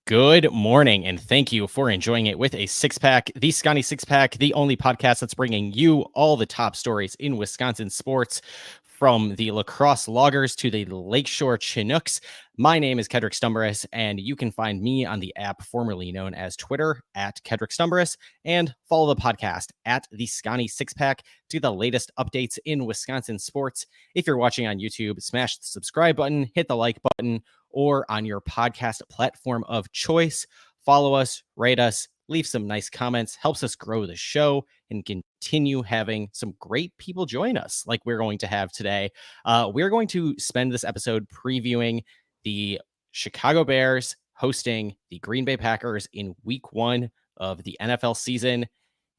Good morning, and thank you for enjoying it with a six pack, the Scotty Six Pack, the only podcast that's bringing you all the top stories in Wisconsin sports, from the lacrosse loggers to the Lakeshore Chinooks. My name is Kedrick Stumberis, and you can find me on the app formerly known as Twitter at Kedrick Stumberis, and follow the podcast at the Scotty Six Pack to the latest updates in Wisconsin sports. If you're watching on YouTube, smash the subscribe button, hit the like button, or on your podcast platform of choice. Follow us, rate us, leave some nice comments, helps us grow the show and continue having some great people join us like we're going to have today. We're going to spend this episode previewing the Chicago Bears hosting the Green Bay Packers in week 1 of the NFL season.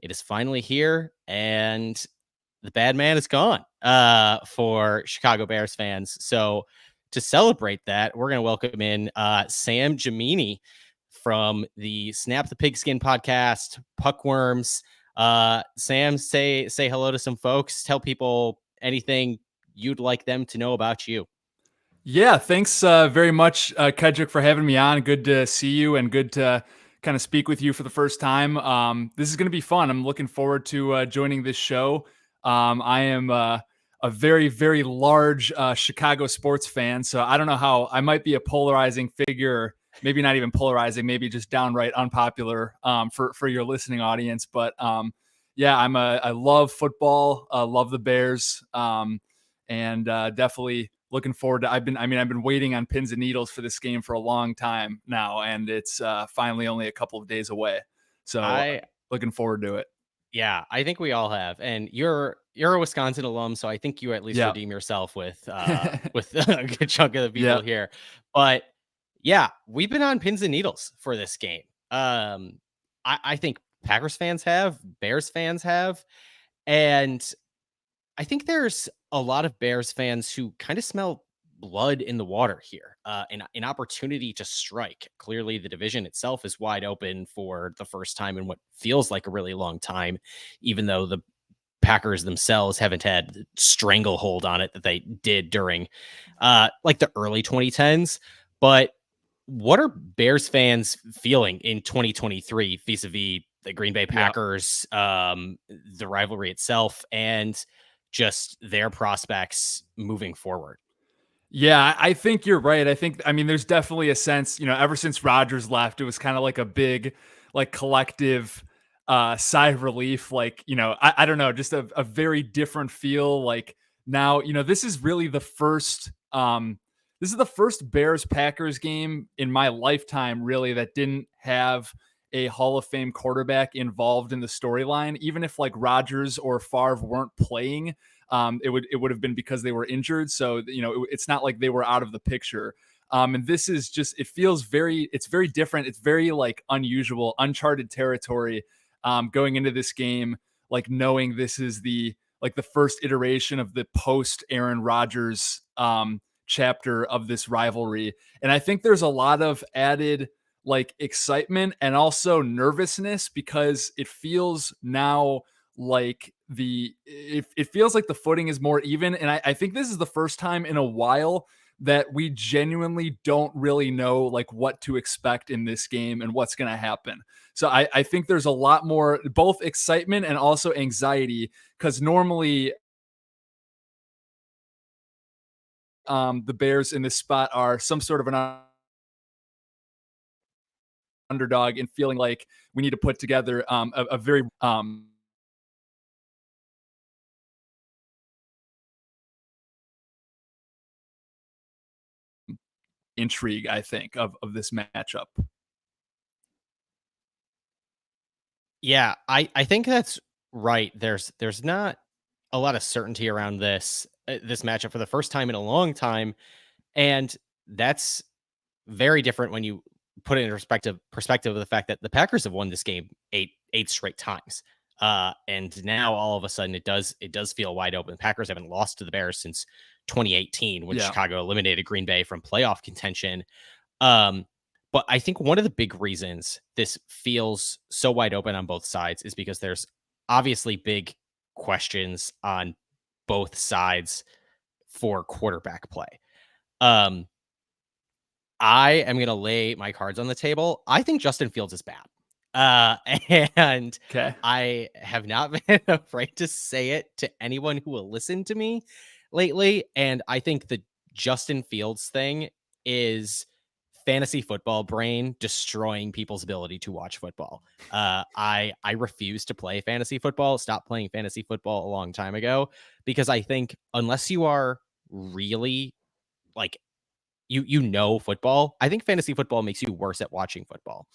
It is finally here, and the bad man is gone for Chicago Bears fans. So to celebrate that, we're going to welcome in Sam Gemini from the Snap the Pigskin podcast, Puckworms. Sam, say hello to some folks. Tell people anything you'd like them to know about you. Yeah, thanks very much, Kedrick, for having me on. Good to see you and good to kind of speak with you for the first time. This is going to be fun. I'm looking forward to joining this show. I am a very, very large Chicago sports fan, so I don't know how I might be a polarizing figure, maybe not even polarizing, maybe just downright unpopular for your listening audience. But yeah, I love football, love the Bears, and definitely looking forward to. I've been waiting on pins and needles for this game for a long time now, and it's finally only a couple of days away. So looking forward to it. Yeah, I think we all have, and you're a Wisconsin alum, so I think you at least redeem yourself with a good chunk of the people here. But yeah, we've been on pins and needles for this game. I think Packers fans have, Bears fans have, and I think there's a lot of Bears fans who kind of smell blood in the water here, an opportunity to strike. Clearly, the division itself is wide open for the first time in what feels like a really long time, even though the Packers themselves haven't had stranglehold on it that they did during like the early 2010s. But what are Bears fans feeling in 2023 vis-a-vis the Green Bay Packers, the rivalry itself, and just their prospects moving forward? Yeah, I think you're right. I mean, there's definitely a sense, ever since Rodgers left, it was kind of like a big, like collective sigh of relief. Like, I don't know, just a very different feel. Like now, this is really this is the first Bears Packers game in my lifetime, really, that didn't have a Hall of Fame quarterback involved in the storyline. Even if like Rodgers or Favre weren't playing, it would have been because they were injured. So it's not like they were out of the picture. And this is just, it's very different. It's very like unusual, uncharted territory going into this game, like knowing this is the first iteration of the post Aaron Rodgers chapter of this rivalry. And I think there's a lot of added like excitement and also nervousness because it feels now like it feels like the footing is more even. And I think this is the first time in a while that we genuinely don't really know like what to expect in this game and what's going to happen. So I think there's a lot more both excitement and also anxiety because normally the Bears in this spot are some sort of an underdog and feeling like we need to put together a very intrigue, I think, of this matchup. Yeah, I think that's right. There's not a lot of certainty around this matchup for the first time in a long time, and that's very different when you put it in perspective of the fact that the Packers have won this game eight straight times. And now all of a sudden it does feel wide open. The Packers haven't lost to the Bears since 2018 when Chicago eliminated Green Bay from playoff contention. Um, but I think one of the big reasons this feels so wide open on both sides is because there's obviously big questions on both sides for quarterback play. Um, I am going to lay my cards on the table. I think Justin Fields is bad. And Okay. I have not been afraid to say it to anyone who will listen to me lately. And I think the Justin Fields thing is fantasy football brain destroying people's ability to watch football. I refuse to play fantasy football. Stopped playing fantasy football a long time ago because I think unless you are really like you know football, I think fantasy football makes you worse at watching football.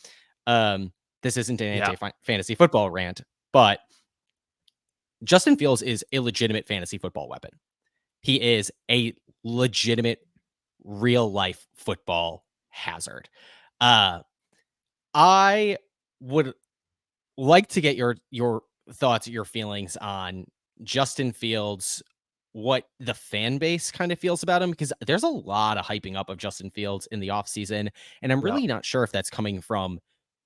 This isn't an Yeah. anti-fantasy football rant, but Justin Fields is a legitimate fantasy football weapon. He is a legitimate real life football hazard. Uh, I would like to get your thoughts, your feelings on Justin Fields, what the fan base kind of feels about him, because there's a lot of hyping up of Justin Fields in the offseason, and I'm Yeah. really not sure if that's coming from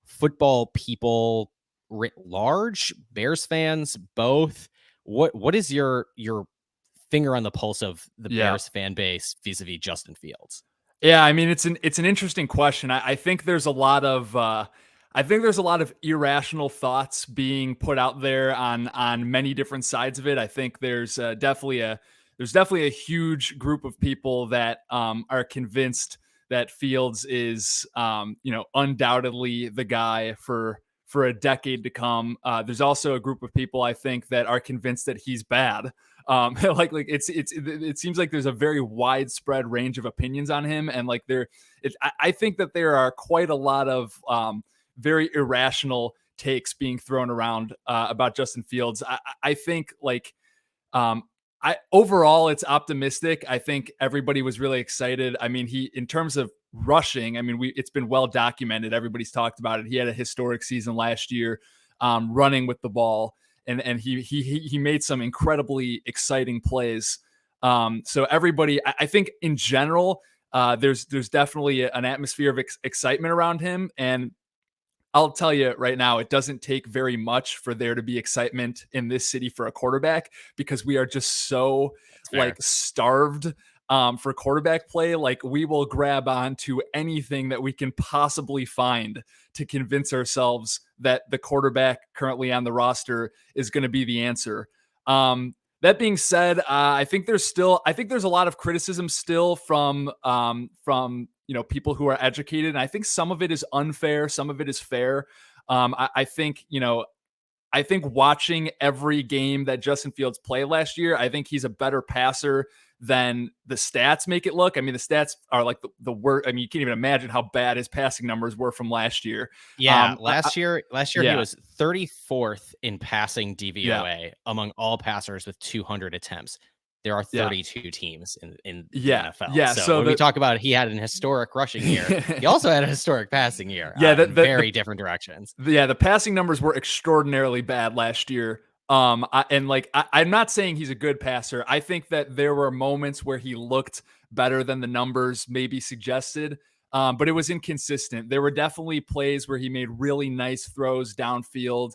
football people writ large, Bears fans, both. What is your finger on the pulse of the Yeah. Bears fan base vis-a-vis Justin Fields? Yeah, I mean it's an interesting question. I think there's a lot of irrational thoughts being put out there on many different sides of it. I think there's definitely a huge group of people that are convinced that Fields is undoubtedly the guy for a decade to come. There's also a group of people I think that are convinced that he's bad. It seems like there's a very widespread range of opinions on him, and I think that there are quite a lot of very irrational takes being thrown around about Justin Fields. I think um, I overall it's optimistic. I think everybody was really excited. I mean, he in terms of rushing, I mean, it's been well documented. Everybody's talked about it. He had a historic season last year, running with the ball, and he made some incredibly exciting plays. So everybody, I think in general, there's definitely an atmosphere of excitement around him, and I'll tell you right now, it doesn't take very much for there to be excitement in this city for a quarterback because we are just so That's fair. starved for quarterback play. Like we will grab on to anything that we can possibly find to convince ourselves that the quarterback currently on the roster is going to be the answer. That being said, I think there's a lot of criticism still from people who are educated, and I think some of it is unfair, some of it is fair. I think I think watching every game that Justin Fields played last year, I think he's a better passer than the stats make it look. I mean, the stats are like the worst. I mean, you can't even imagine how bad his passing numbers were from last year. Yeah, I, last year he yeah, was 34th in passing yeah, DVOA among all passers with 200 attempts. There are yeah, 32 teams in the yeah, NFL. yeah. So So when we talk about he had an historic rushing year, he also had a historic passing year yeah, in very different directions. the passing numbers were extraordinarily bad last year. I'm not saying he's a good passer. I think that there were moments where he looked better than the numbers maybe suggested, but it was inconsistent. There were definitely plays where he made really nice throws downfield.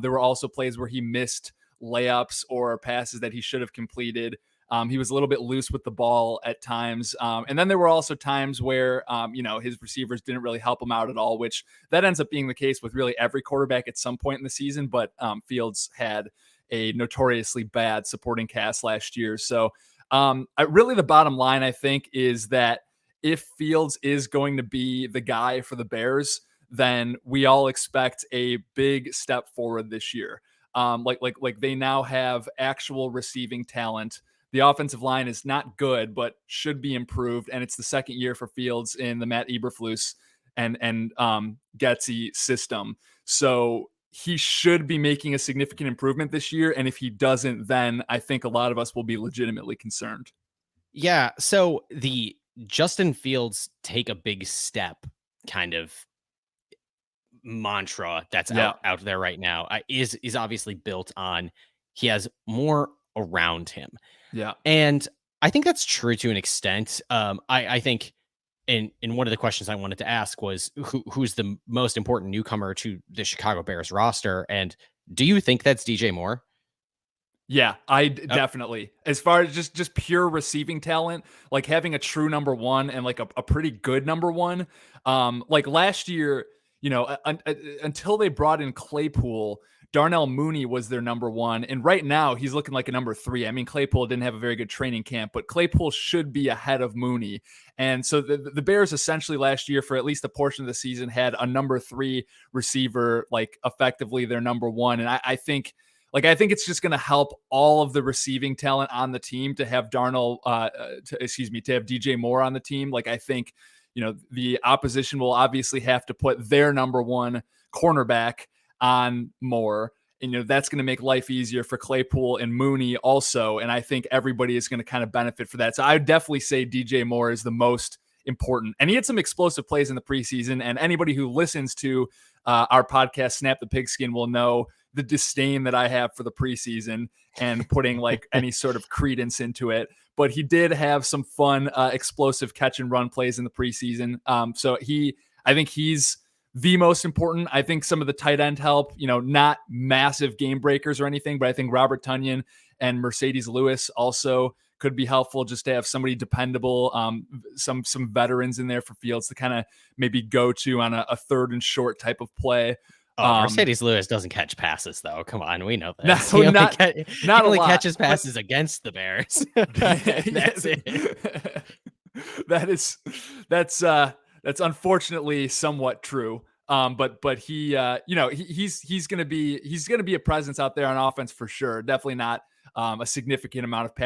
There were also plays where he missed layups or passes that he should have completed. He was a little bit loose with the ball at times. And then there were also times where, his receivers didn't really help him out at all, which that ends up being the case with really every quarterback at some point in the season. But Fields had a notoriously bad supporting cast last year. So really the bottom line, I think, is that if Fields is going to be the guy for the Bears, then we all expect a big step forward this year. Like they now have actual receiving talent. The offensive line is not good, but should be improved. And it's the second year for Fields in the Matt Eberflus and Getsy system. So he should be making a significant improvement this year. And if he doesn't, then I think a lot of us will be legitimately concerned. Yeah, so the Justin Fields take a big step kind of mantra that's Yeah. out there right now is obviously built on he has more around him. Yeah. And I think that's true to an extent. I think in one of the questions I wanted to ask was who's the most important newcomer to the Chicago Bears roster, and do you think that's DJ Moore? Yeah, definitely. As far as just pure receiving talent, like having a true number one and like a pretty good number one. Like last year, until they brought in Claypool, Darnell Mooney was their number one, and right now he's looking like a number three. I mean, Claypool didn't have a very good training camp, but Claypool should be ahead of Mooney. And so the Bears essentially last year, for at least a portion of the season, had a number three receiver, like effectively their number one. And I think it's just going to help all of the receiving talent on the team to have to have DJ Moore on the team. Like, I think, the opposition will obviously have to put their number one cornerback on Moore. And, that's going to make life easier for Claypool and Mooney also. And I think everybody is going to kind of benefit for that. So I would definitely say DJ Moore is the most important. And he had some explosive plays in the preseason. And anybody who listens to our podcast, Snap the Pigskin, will know the disdain that I have for the preseason and putting like any sort of credence into it. But he did have some fun, explosive catch and run plays in the preseason. So I think he's the most important. I think some of the tight end help, not massive game breakers or anything, but I think Robert Tonyan and Mercedes Lewis also could be helpful, just to have somebody dependable, some veterans in there for Fields to kind of maybe go to on a third and short type of play. Oh, Mercedes Lewis doesn't catch passes, though. Come on, we know this. No, he only catches passes against the Bears. That's it. That's unfortunately somewhat true. But he, he's gonna be a presence out there on offense for sure. Definitely not a significant amount of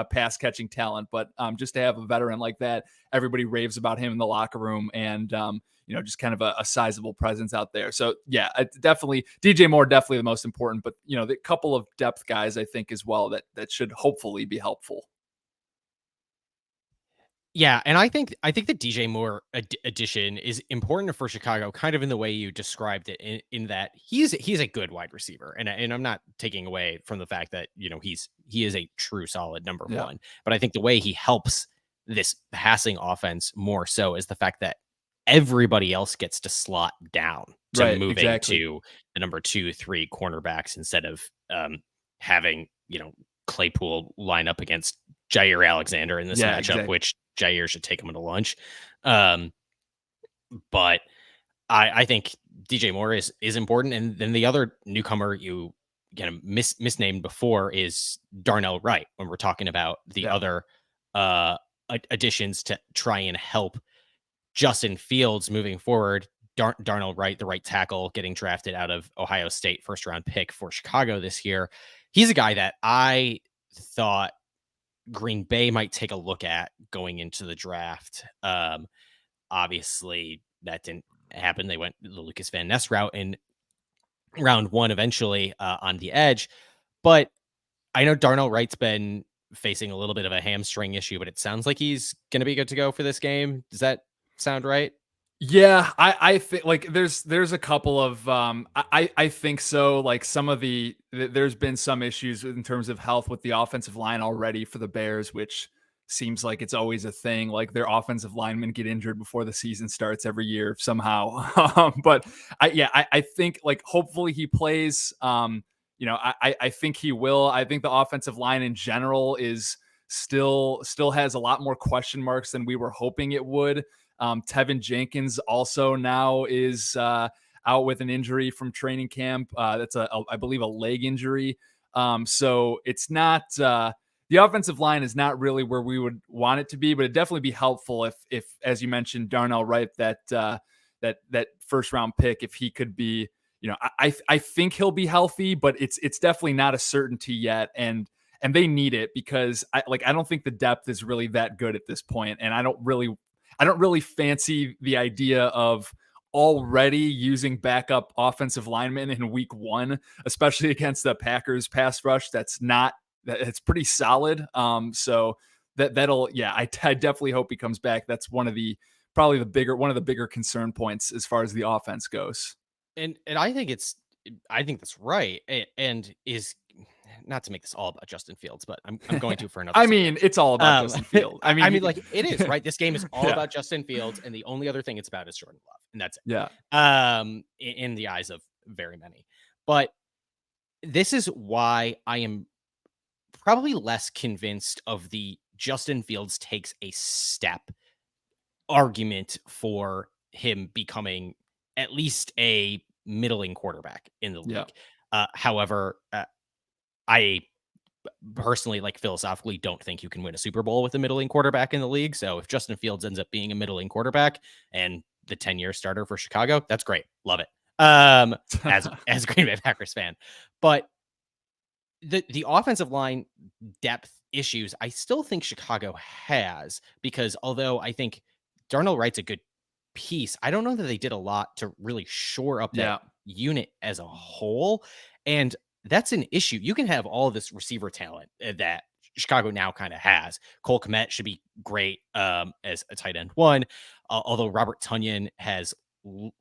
pass catching talent, but just to have a veteran like that, everybody raves about him in the locker room, and just kind of a sizable presence out there. So yeah, definitely DJ Moore, definitely the most important, but the couple of depth guys I think as well that should hopefully be helpful. Yeah, and I think the DJ Moore addition is important for Chicago, kind of in the way you described it, in that he's a good wide receiver, and I'm not taking away from the fact that he is a true solid number one, but I think the way he helps this passing offense more so is the fact that everybody else gets to slot down to moving to the number 2-3 cornerbacks instead of having Claypool line up against Jair Alexander in this matchup, which Jair should take him to lunch. But I think DJ Moore is important. And then the other newcomer you kind of misnamed before is Darnell Wright, when we're talking about the other additions to try and help Justin Fields moving forward. Darnell Wright, the right tackle, getting drafted out of Ohio State, first round pick for Chicago this year. He's a guy that I thought Green Bay might take a look at going into the draft. Obviously that didn't happen. They went the Lucas Van Ness route in round one eventually on the edge. But I know Darnell Wright's been facing a little bit of a hamstring issue, but it sounds like he's going to be good to go for this game. Does that sound right? Yeah, I think like there's a couple of I think so. Like some of there's been some issues in terms of health with the offensive line already for the Bears, which seems like it's always a thing. Like their offensive linemen get injured before the season starts every year somehow. But I think like hopefully he plays. I think he will. I think the offensive line in general is still has a lot more question marks than we were hoping it would. Tevin Jenkins also now is out with an injury from training camp. That's I believe a leg injury. So it's not the offensive line is not really where we would want it to be, but it'd definitely be helpful if as you mentioned, Darnell Wright, that first round pick, if he could be, I think he'll be healthy, but it's definitely not a certainty yet. And they need it because I don't think the depth is really that good at this point, and I don't really fancy the idea of already using backup offensive linemen in week one, especially against the Packers pass rush. It's pretty solid. So that'll, I definitely hope he comes back. That's one of the bigger concern points as far as the offense goes. And I think that's right. And is not to make this all about Justin Fields, but I'm going to for another. I mean, it's all about Justin Fields. I mean, like it is, right? This game is all about Justin Fields, and the only other thing it's about is Jordan Love, and that's it. Yeah. In the eyes of very many, but this is why I am probably less convinced of the Justin Fields takes a step argument for him becoming at least a middling quarterback in the Yeah. league. However, I personally, like, philosophically don't think you can win a Super Bowl with a middling quarterback in the league. So if Justin Fields ends up being a middling quarterback and the 10-year starter for Chicago, that's great. Love it. As a Green Bay Packers fan. But the offensive line depth issues, I still think Chicago has, because although I think Darnell Wright's a good piece, I don't know that they did a lot to really shore up that Yeah. unit as a whole. And that's an issue. You can have all this receiver talent that Chicago now kind of has. Cole Kmet should be great as a tight end one, although Robert Tunyon has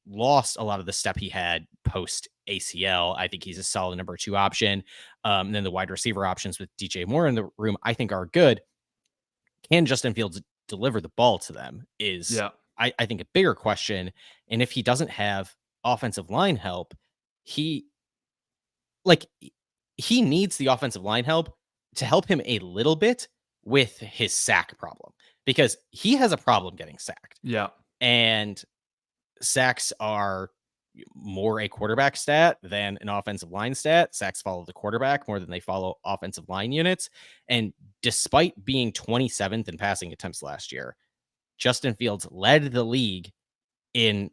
lost a lot of the step he had post ACL. I think he's a solid number 2 option. And then the wide receiver options with DJ Moore in the room, I think, are good. Can Justin Fields deliver the ball to them is, Yeah. I think, a bigger question. And if he doesn't have offensive line help, he like he needs the offensive line help to help him a little bit with his sack problem, because he has a problem getting sacked. Yeah. And sacks are more a quarterback stat than an offensive line stat. Sacks follow the quarterback more than they follow offensive line units. And despite being 27th in passing attempts last year, Justin Fields led the league in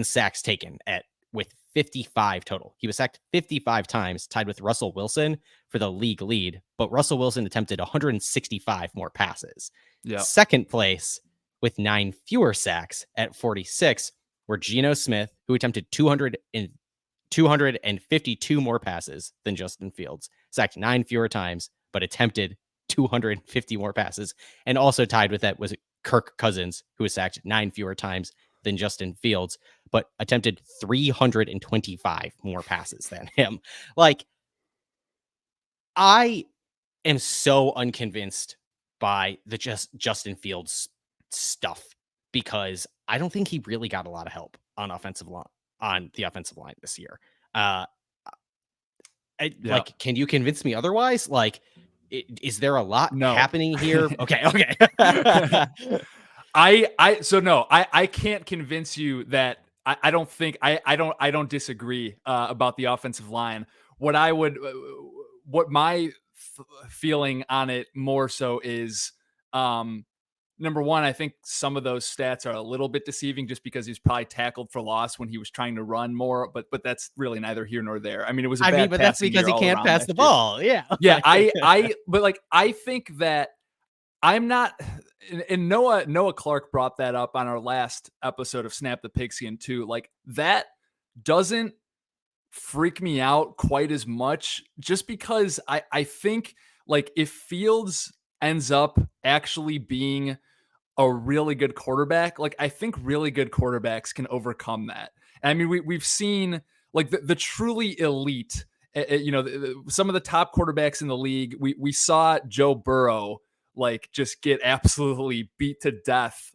sacks taken at with 55 total. He was sacked 55 times, tied with Russell Wilson for the league lead, but Russell Wilson attempted 165 more passes. Yeah. Second place with 9 fewer sacks at 46 were Geno Smith, who attempted 252 more passes than Justin Fields, sacked 9 fewer times, but attempted 250 more passes. And also tied with that was Kirk Cousins, who was sacked 9 fewer times than Justin Fields, but attempted 325 more passes than him. Like, I am so unconvinced by the Justin Fields stuff, because I don't think he really got a lot of help on the offensive line this year. Like, can you convince me otherwise? Like, is there a lot happening here? Okay. I can't convince you that I don't think I don't disagree about the offensive line. What my feeling on it more so is, number one, I think some of those stats are a little bit deceiving just because he's probably tackled for loss when he was trying to run more, but that's really neither here nor there. I mean, it was but that's because he can't pass the ball. Yeah. Yeah. I think that I'm not, and Noah Clark brought that up on our last episode of Snap the Pigskin too. Like, that doesn't freak me out quite as much, just because I think, like, if Fields ends up actually being a really good quarterback, like, I think really good quarterbacks can overcome that. And I mean, we've seen, like, the truly elite, some of the top quarterbacks in the league. We saw Joe Burrow, like, just get absolutely beat to death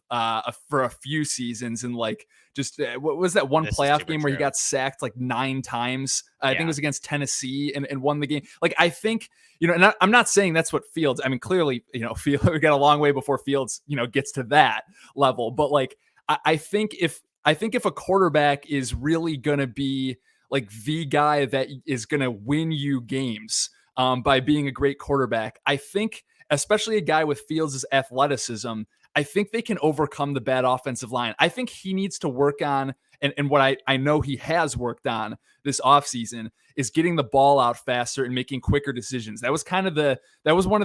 for a few seasons, and like, just what was that one playoff game where he got sacked like 9 times? I think it was against Tennessee, and won the game. Like, I think, and I'm not saying that's what Fields, I mean, clearly, Fields got a long way before Fields, gets to that level. But like, I think if a quarterback is really going to be like the guy that is going to win you games by being a great quarterback, I think, especially a guy with Fields' athleticism, I think they can overcome the bad offensive line. I think he needs to work on, and what I know he has worked on this offseason, is getting the ball out faster and making quicker decisions. That was one of the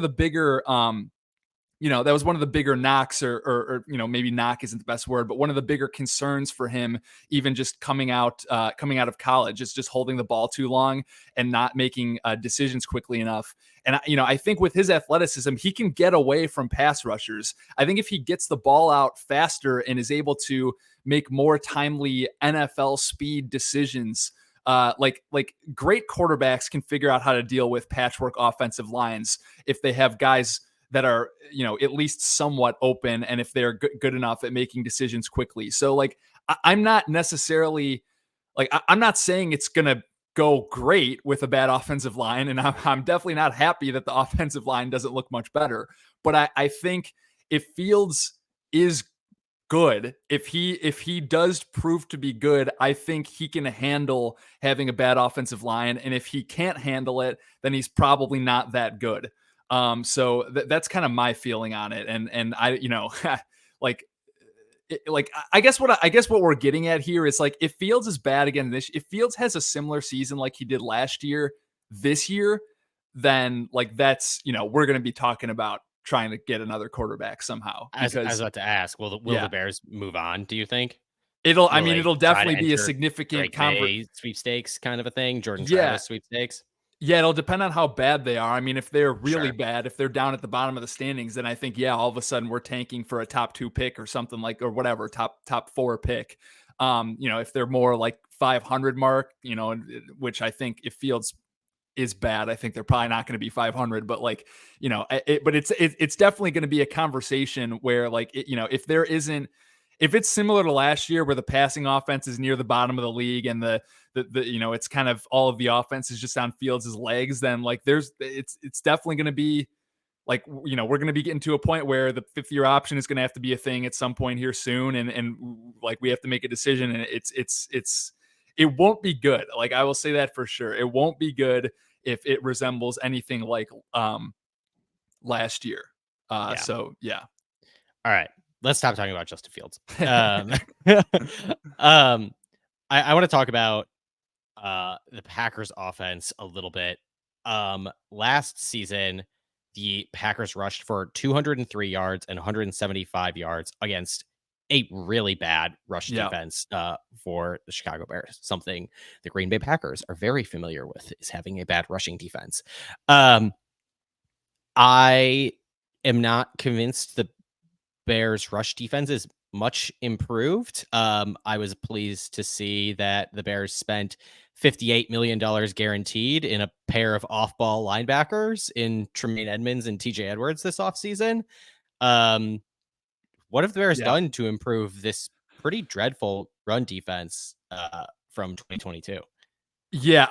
bigger that was one of the bigger knocks, or maybe knock isn't the best word, but one of the bigger concerns for him, even just coming out of college, is just holding the ball too long and not making decisions quickly enough. And I think with his athleticism, he can get away from pass rushers. I think if he gets the ball out faster and is able to make more timely NFL speed decisions, like great quarterbacks can figure out how to deal with patchwork offensive lines if they have guys that are, at least somewhat open, and if they're good enough at making decisions quickly. So like, I'm not necessarily, like, I'm not saying it's going to go great with a bad offensive line, and I'm definitely not happy that the offensive line doesn't look much better. But I think if Fields is good, if he does prove to be good, I think he can handle having a bad offensive line. And if he can't handle it, then he's probably not that good. So that's kind of my feeling on it. And I, like I guess what we're getting at here is like if Fields is bad again if Fields has a similar season like he did last year, this year, then like that's we're going to be talking about trying to get another quarterback somehow I was because about to ask, will yeah, the Bears move on? Do you think? I Will mean they it'll try to definitely be a enter significant Drake May sweepstakes kind of a thing, Jordan yeah. Travis sweepstakes? Yeah, it'll depend on how bad they are. I mean, if they're really Sure. bad, if they're down at the bottom of the standings, then I think yeah, all of a sudden we're tanking for a top 2 pick or something like or whatever, top 4 pick. If they're more like 500 mark, which I think if Fields is bad, I think they're probably not going to be 500, but like, but it's definitely going to be a conversation where like, if there isn't if it's similar to last year where the passing offense is near the bottom of the league and the it's kind of all of the offense is just on Fields' legs, then like it's definitely going to be like we're going to be getting to a point where the 5th-year option is going to have to be a thing at some point here soon, and like we have to make a decision, and it won't be good. Like I will say that for sure, it won't be good if it resembles anything like last year. Yeah. So yeah. All right. Let's stop talking about Justin Fields. Um, I want to talk about the Packers offense a little bit. Last season, the Packers rushed for 203 yards and 175 yards against a really bad rush Yeah. defense for the Chicago Bears. Something the Green Bay Packers are very familiar with is having a bad rushing defense. I am not convinced the Bears rush defense is much improved. I was pleased to see that the Bears spent $58 million guaranteed in a pair of off-ball linebackers in Tremaine Edmonds and TJ Edwards this offseason. What have the Bears Yeah. done to improve this pretty dreadful run defense from 2022? Yeah,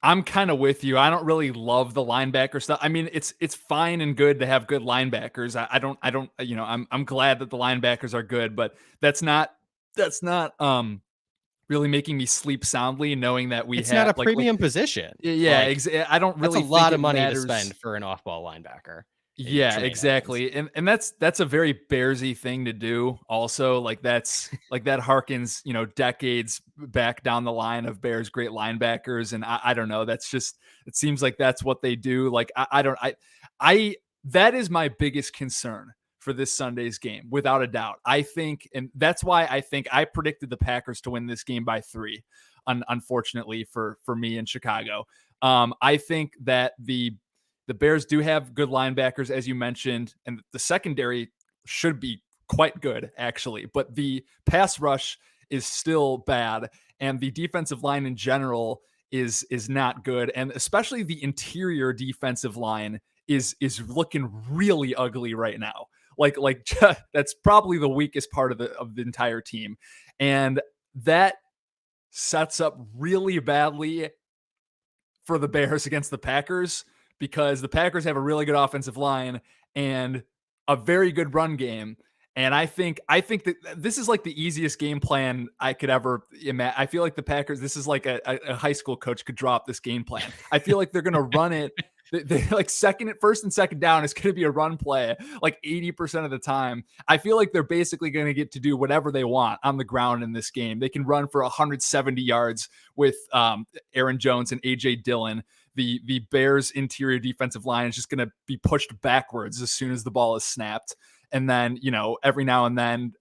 I'm kind of with you. I don't really love the linebacker stuff. I mean, it's fine and good to have good linebackers. I don't I'm glad that the linebackers are good, but that's not really making me sleep soundly knowing that we It's not have a premium position. yeah, Like, I don't that's a really think lot it of money to matters. spend for an off-ball linebacker in Yeah, Tremaine Edmonds. exactly. And that's a very Bearsy thing to do also. Like that's like that harkens, decades back down the line of Bears great linebackers. And I don't know. That's just it seems like that's what they do. Like I that is my biggest concern for this Sunday's game, without a doubt. I think, and that's why I think I predicted the Packers to win this game by 3, unfortunately for me in Chicago. I think that the Bears do have good linebackers, as you mentioned, and the secondary should be quite good, actually. But the pass rush is still bad, and the defensive line in general is not good, and especially the interior defensive line is looking really ugly right now. Like that's probably the weakest part of the entire team, and that sets up really badly for the Bears against the Packers because the Packers have a really good offensive line and a very good run game. And I think that this is like the easiest game plan I could ever imagine. I feel like the Packers, this is like a high school coach could drop this game plan. I feel like they're going to run it. They like first and second down is going to be a run play like 80% of the time. I feel like they're basically going to get to do whatever they want on the ground in this game. They can run for 170 yards with Aaron Jones and AJ Dillon. The Bears interior defensive line is just going to be pushed backwards as soon as the ball is snapped. And then, every now and then,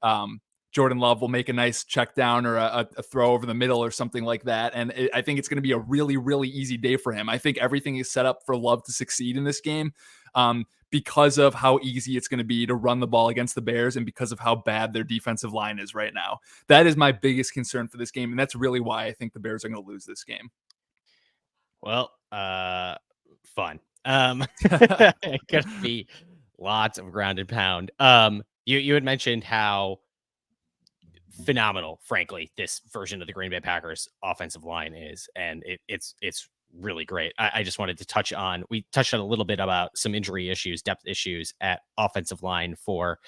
Jordan Love will make a nice check down or a throw over the middle or something like that. And I think it's going to be a really, really easy day for him. I think everything is set up for Love to succeed in this game because of how easy it's going to be to run the ball against the Bears and because of how bad their defensive line is right now. That is my biggest concern for this game. And that's really why I think the Bears are going to lose this game. Well, fun. It could be lots of ground and pound. You had mentioned how phenomenal, frankly, this version of the Green Bay Packers offensive line is, and it's really great. I just wanted to we touched on a little bit about some injury issues, depth issues at offensive line for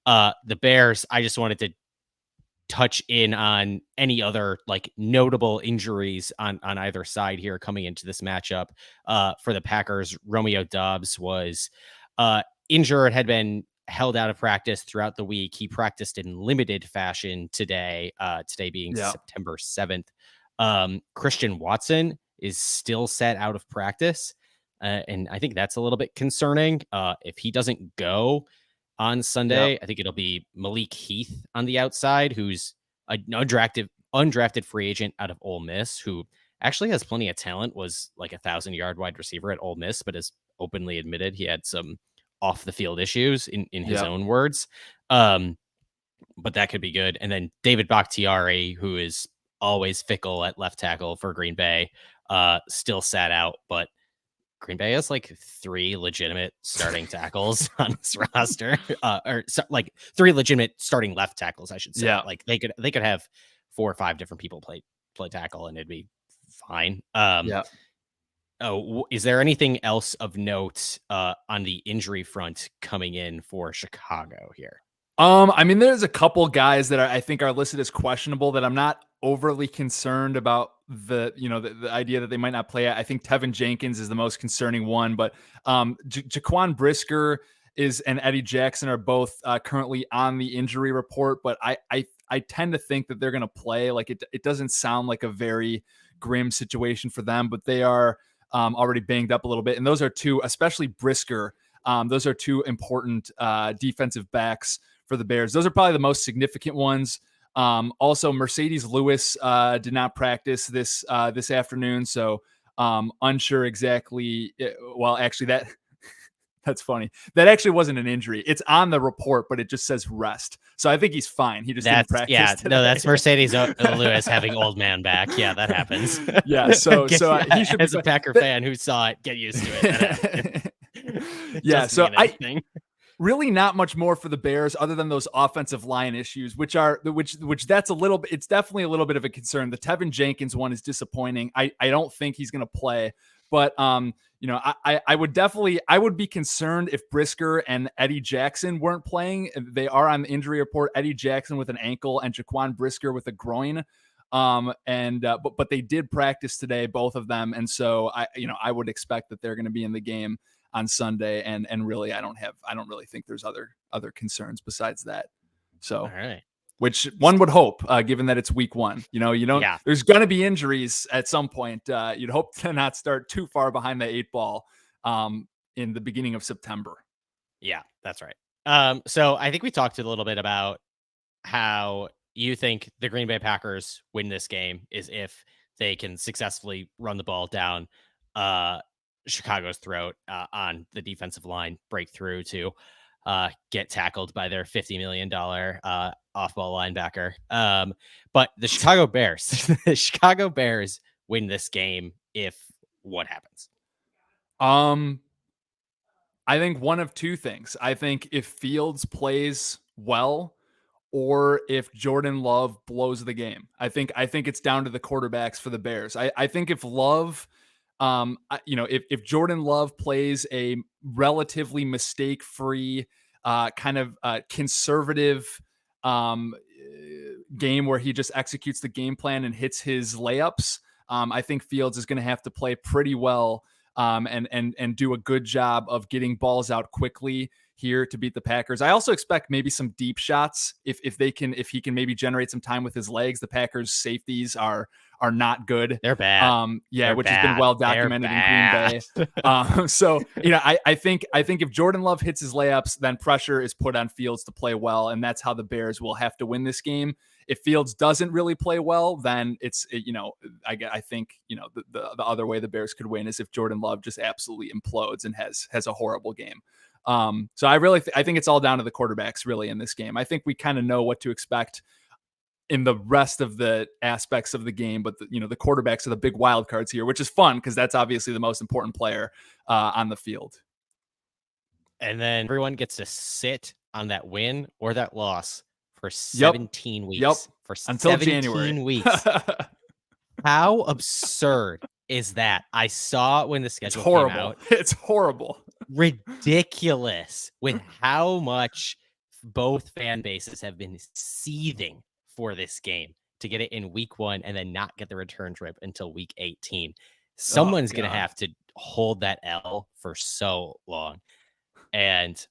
the Bears. I just wanted to touch in on any other like notable injuries on either side here coming into this matchup. For the Packers, Romeo Doubs was injured, had been held out of practice throughout the week. He practiced in limited fashion today, today being Yeah. September 7th. Christian Watson is still set out of practice. And I think that's a little bit concerning. If he doesn't go on Sunday, Yep. I think it'll be Malik Heath on the outside, who's an undrafted free agent out of Ole Miss, who actually has plenty of talent, was like 1,000-yard wide receiver at Ole Miss, but has openly admitted he had some off the field issues in his Yep. own words. But that could be good. And then David Bakhtiari, who is always fickle at left tackle for Green Bay, still sat out, but Green Bay has like 3 legitimate starting tackles on this roster, like 3 legitimate starting left tackles, I should say. Yeah. Like they could have 4 or 5 different people play tackle, and it'd be fine. Yeah. Oh, is there anything else of note on the injury front coming in for Chicago here? I mean, there's a couple guys that I think are listed as questionable that I'm not overly concerned about the idea that they might not play. I think Tevin Jenkins is the most concerning one, but Jaquan Brisker and Eddie Jackson are both currently on the injury report, but I tend to think that they're going to play. Like it doesn't sound like a very grim situation for them, but they are already banged up a little bit. And those are two, especially Brisker. Those are 2 important defensive backs for the Bears. Those are probably the most significant ones. Also, Mercedes Lewis did not practice this afternoon, so unsure exactly. Well, actually, that's funny. That actually wasn't an injury. It's on the report, but it just says rest. So I think he's fine. He just didn't practice today. No, that's Mercedes Lewis having old man back. Yeah, that happens. Yeah, so he should as be a Packer fan who saw it, get used to it. Yeah, so really not much more for the Bears other than those offensive line issues, which that's a little bit, it's definitely a little bit of a concern. The Tevin Jenkins one is disappointing. I don't think he's going to play, but I would be concerned if Brisker and Eddie Jackson weren't playing. They are on the injury report. Eddie Jackson with an ankle and Jaquan Brisker with a groin. But they did practice today, both of them. And so I would expect that they're going to be in the game on Sunday, and really I don't really think there's other concerns besides that. So, all right. Which one would hope, given that it's week 1. There's going to be injuries at some point. You'd hope to not start too far behind the 8 ball in the beginning of September. Yeah, that's right. So I think we talked a little bit about how you think the Green Bay Packers win this game is if they can successfully run the ball down Chicago's throat on the defensive line, break through to get tackled by their $50 million off-ball linebacker. But the Chicago Bears win this game if what happens? I think one of 2 things. I think if Fields plays well, or if Jordan Love blows the game. I think it's down to the quarterbacks for the Bears. I think if Love if Jordan Love plays a relatively mistake-free, kind of conservative game where he just executes the game plan and hits his layups, I think Fields is going to have to play pretty well and do a good job of getting balls out quickly here to beat the Packers. I also expect maybe some deep shots if he can maybe generate some time with his legs. The Packers safeties are not good. They're bad. Which has been well documented in Green Bay. So I think if Jordan Love hits his layups, then pressure is put on Fields to play well, and that's how the Bears will have to win this game. If Fields doesn't really play well, then I think the other way the Bears could win is if Jordan Love just absolutely implodes and has a horrible game. So I think it's all down to the quarterbacks really in this game. I think we kind of know what to expect in the rest of the aspects of the game, but the quarterbacks are the big wild cards here, which is fun because that's obviously the most important player on the field. And then everyone gets to sit on that win or that loss for 17 weeks. for until 17 January. weeks. How absurd is that? I saw when the It's schedule came horrible. out. It's horrible. Ridiculous with how much both fan bases have been seething for this game to get it in week 1 and then not get the return trip until week 18. Oh, Someone's going to God. have to hold that L for so long. And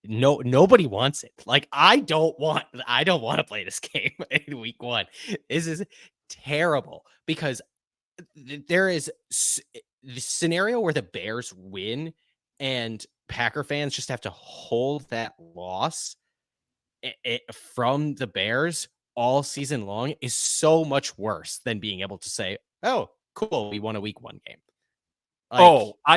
nobody wants it. Like, I don't want to play this game in week 1. This is terrible because there is the scenario where the Bears win and Packer fans just have to hold that loss from the Bears all season long is so much worse than being able to say, oh, cool, we won a week 1 game. Like, I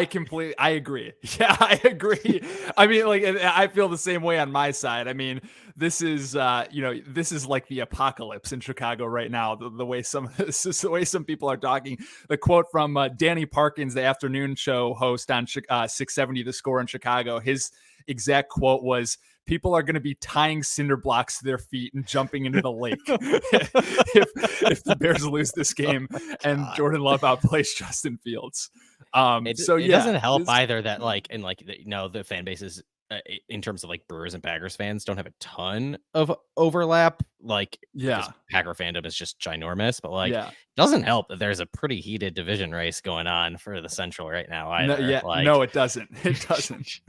agree. Yeah, I agree. I mean, like, I feel the same way on my side. I mean, this is, this is like the apocalypse in Chicago right now. The way the way some people are talking. The quote from Danny Parkins, the afternoon show host on 670 The Score in Chicago. His exact quote was, "People are going to be tying cinder blocks to their feet and jumping into the lake if the Bears lose this game and Jordan Love outplays Justin Fields." It doesn't help either that the fan bases in terms of like Brewers and Packers fans don't have a ton of overlap. Like, because Packer fandom is just ginormous, but like, doesn't help that there's a pretty heated division race going on for the Central right now either. No, it doesn't. It doesn't.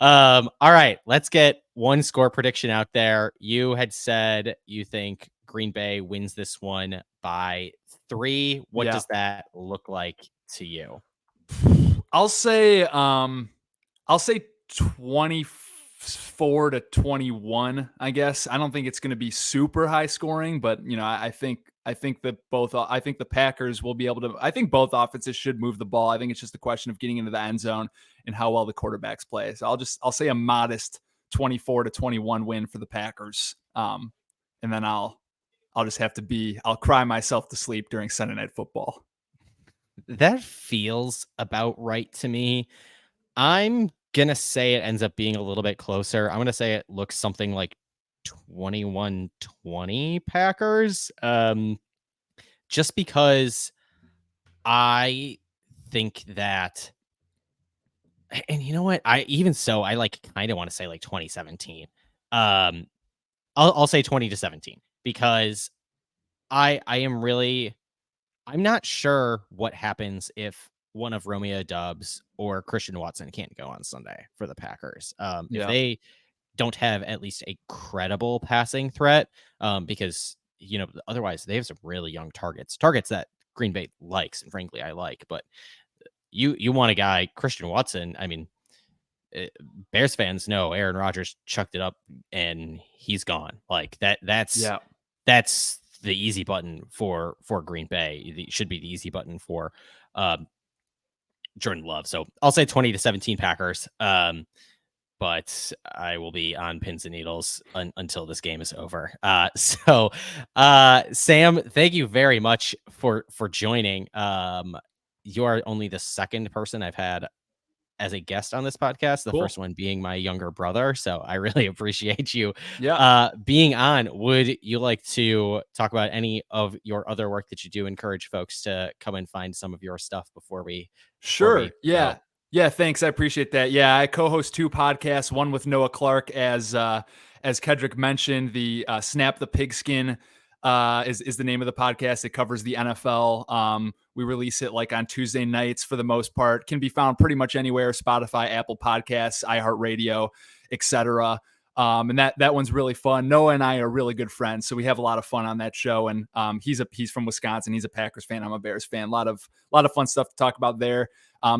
All right, let's get one score prediction out there. You had said you think Green Bay wins this one by 3. What does that look like to you? I'll say 24 to 21, I guess. I don't think it's going to be super high scoring, but I think that I think the Packers will be able to. I think both offenses should move the ball. I think it's just a question of getting into the end zone and how well the quarterbacks play. So I'll say a modest 24 to 21 win for the Packers. And then I'll cry myself to sleep during Sunday Night Football. That feels about right to me. I'm going to say it ends up being a little bit closer. I'm going to say it looks something like 21-20 Packers. Just because I think that, and you know what? I like kind of want to say like 2017. I'll say 20-17 because I'm not sure what happens if one of Romeo Doubs or Christian Watson can't go on Sunday for the Packers. If they don't have at least a credible passing threat, because otherwise they have some really young targets that Green Bay likes, and frankly I like. But you want a guy, Christian Watson. I mean, Bears fans know Aaron Rodgers chucked it up and he's gone. Like that's the easy button for Green Bay. It should be the easy button for Jordan Love. So I'll say 20-17 Packers. But I will be on pins and needles until this game is over. So Sam, thank you very much for joining. You are only the second person I've had as a guest on this podcast, the first one being my younger brother. So I really appreciate you being on. Would you like to talk about any of your other work that you do? Encourage folks to come and find some of your stuff before we Yeah, thanks. I appreciate that. Yeah, I co-host 2 podcasts, one with Noah Clark, as Kedrick mentioned. The Snap the Pigskin is the name of the podcast. It covers the NFL. We release it like on Tuesday nights for the most part. Can be found pretty much anywhere: Spotify, Apple Podcasts, iHeartRadio, etc. And that one's really fun. Noah and I are really good friends, so we have a lot of fun on that show. And he's from Wisconsin. He's a Packers fan. I'm a Bears fan. A lot of fun stuff to talk about there.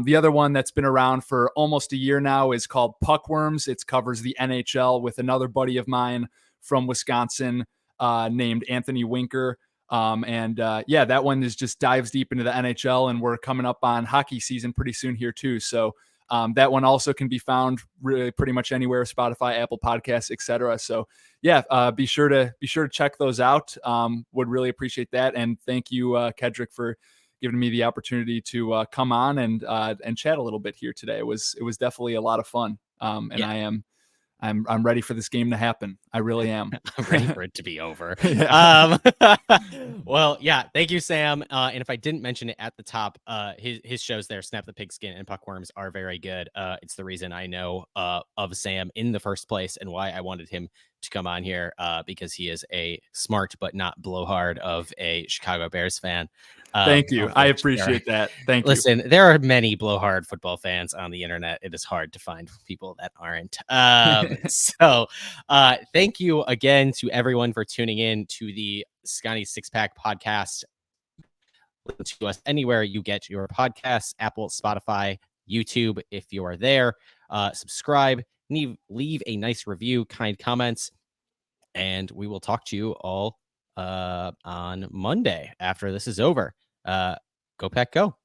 The other one that's been around for almost a year now is called Puckworms. It covers the NHL with another buddy of mine from Wisconsin named Anthony Winker. That one just dives deep into the NHL, and we're coming up on hockey season pretty soon here too. So that one also can be found really pretty much anywhere: Spotify, Apple Podcasts, etc. So be sure to check those out. Would really appreciate that, and thank you, Kedrick, for giving me the opportunity to come on and chat a little bit here today. It was definitely a lot of fun, and I am I'm ready for this game to happen. I really am. I'm ready for it to be over. Yeah. Well, yeah, thank you, Sam. And if I didn't mention it at the top, his shows there, Snap the Pigskin and Puckworms, are very good. It's the reason I know of Sam in the first place and why I wanted him to come on here, because he is a smart but not blowhard of a Chicago Bears fan. Thank you. I appreciate that. Thank you. Listen, there are many blowhard football fans on the internet. It is hard to find people that aren't. So thank you again to everyone for tuning in to the Scotty Six Pack podcast. Listen to us anywhere you get your podcasts, Apple, Spotify, YouTube. If you are there, subscribe, leave a nice review, kind comments, and we will talk to you all on Monday after this is over. Go Pack Go.